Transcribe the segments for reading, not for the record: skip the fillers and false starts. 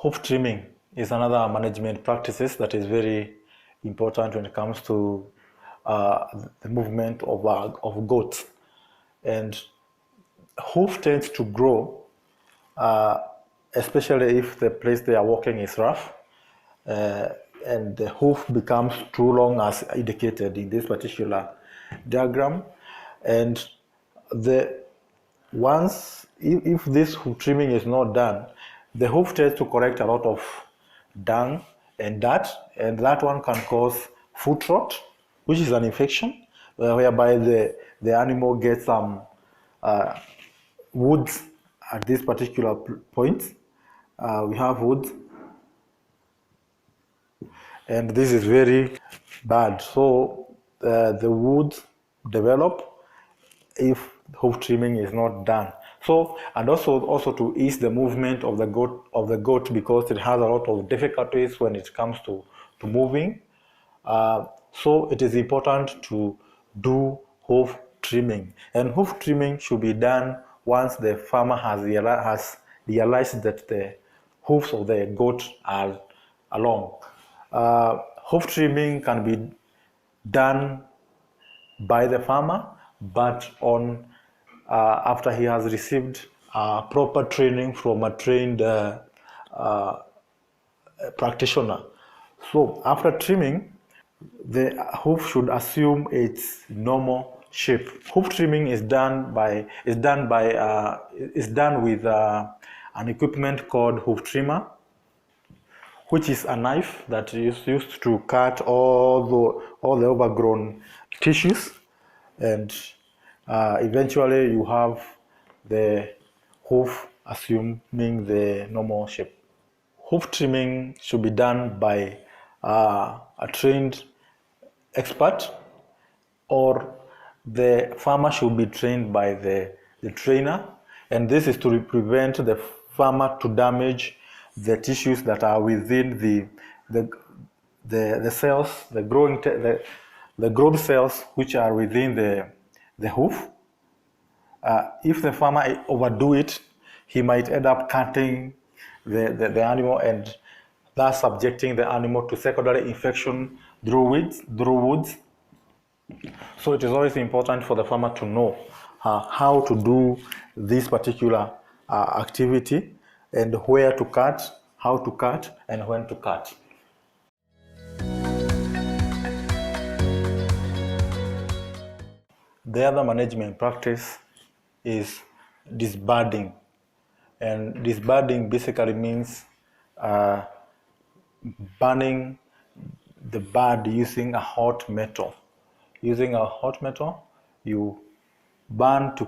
Hoof trimming is another management practices that is very important when it comes to the movement of goats. And hoof tends to grow, especially if the place they are walking is rough, and the hoof becomes too long as indicated in this particular diagram. And the once if this hoof trimming is not done, the hoof tends to collect a lot of dung and dirt, and that one can cause foot rot, which is an infection, whereby the animal gets some wounds at this particular point. We have wounds, and this is very bad. So the wounds develop if hoof trimming is not done. So, and also to ease the movement of the goat because it has a lot of difficulties when it comes to moving. So it is important to do hoof trimming, and hoof trimming should be done once the farmer has realized that the hoofs of the goat are long. Hoof trimming can be done by the farmer, but on after he has received proper training from a trained practitioner. So after trimming, the hoof should assume its normal shape. Hoof trimming is done with an equipment called hoof trimmer, which is a knife that is used to cut all the overgrown tissues, and eventually you have the hoof assuming the normal shape. Hoof trimming should be done by a trained expert, or the farmer should be trained by the trainer, and this is to prevent the farmer to damage the tissues that are within the cells, the growth cells which are within the hoof. If the farmer overdo it, he might end up cutting the animal and thus subjecting the animal to secondary infection through wounds. So it is always important for the farmer to know how to do this particular activity, and where to cut, how to cut, and when to cut. The other management practice is disbudding, and disbudding basically means burning the bud using a hot metal. Using a hot metal, you burn to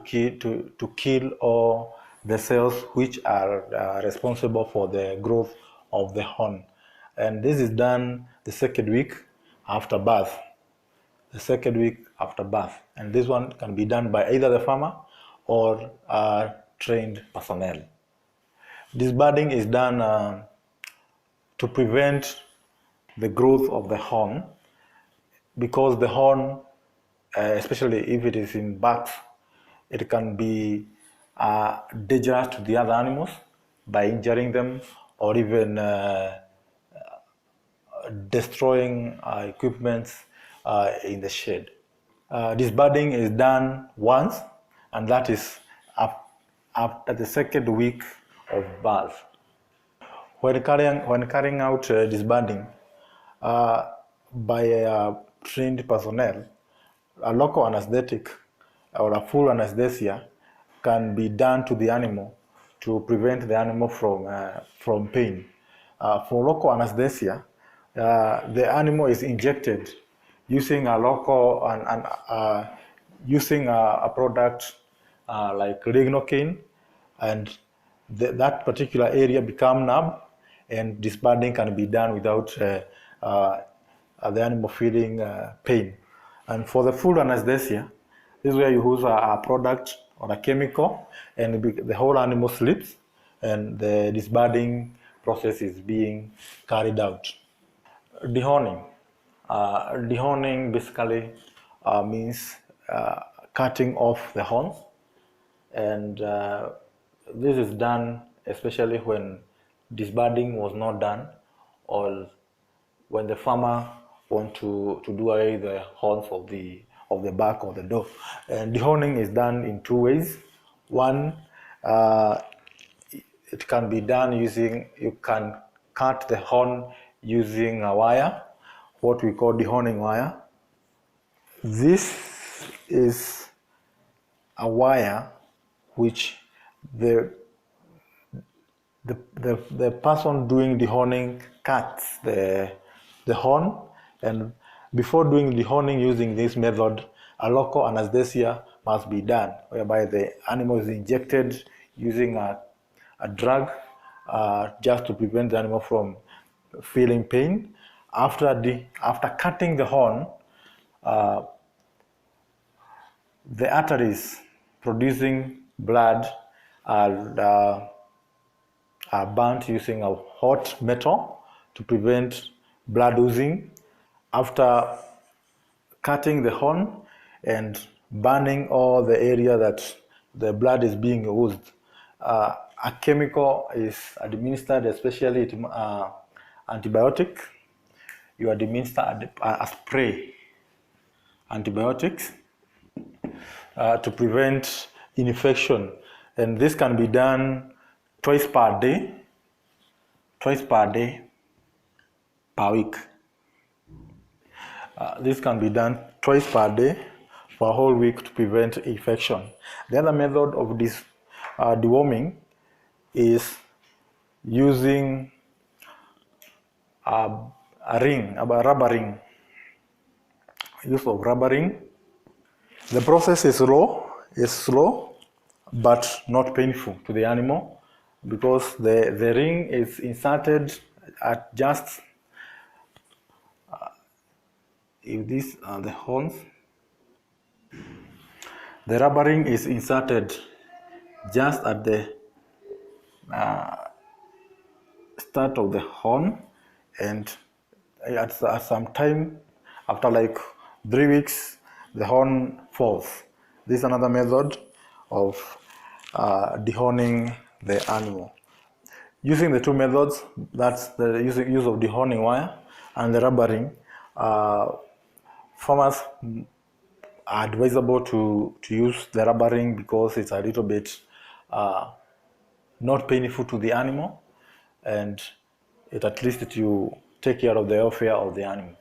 kill all the cells which are responsible for the growth of the horn, and this is done the second week after birth. And this one can be done by either the farmer or trained personnel. Disbudding is done to prevent the growth of the horn, because the horn, especially if it is in birth, it can be dangerous to the other animals by injuring them, or even destroying equipment in the shed. Disbudding is done once, and that is after the second week of birth. When carrying out disbudding by a trained personnel, a local anesthetic or a full anesthesia can be done to the animal to prevent the animal from pain. For local anesthesia, the animal is injected using using a product like lignocaine, and that particular area become numb, and disbudding can be done without the animal feeling pain. And for the full anesthesia, this is where you use a product or a chemical, and the whole animal sleeps, and the disbudding process is being carried out. Dehorning. Dehorning basically means cutting off the horns, and this is done especially when disbudding was not done, or when the farmer want to do away the horns of the back of the door. And dehorning is done in two ways. One, it can be done using, you can cut the horn using a wire, what we call dehorning wire. This is a wire which the the person doing dehorning cuts the horn, and before doing dehorning using this method, a local anesthesia must be done, whereby the animal is injected using a drug just to prevent the animal from feeling pain. After cutting the horn, the arteries producing blood are burnt using a hot metal to prevent blood oozing. After cutting the horn and burning all the area that the blood is being oozed, a chemical is administered, especially antibiotic. You administer a spray antibiotics to prevent infection, and this can be done twice per day per week. This can be done twice per day for a whole week to prevent infection. The other method of this deworming is using a rubber ring. Use of rubber ring. The process is slow, but not painful to the animal, because the ring is inserted at just, if these are the horns, the rubber ring is inserted just at the start of the horn, and at some time, after like 3 weeks, the horn falls. This is another method of dehorning the animal. Using the two methods, that's the use of dehorning wire and the rubber ring, farmers are advisable to use the rubber ring because it's a little bit not painful to the animal, and at least you take care of the welfare of the animal.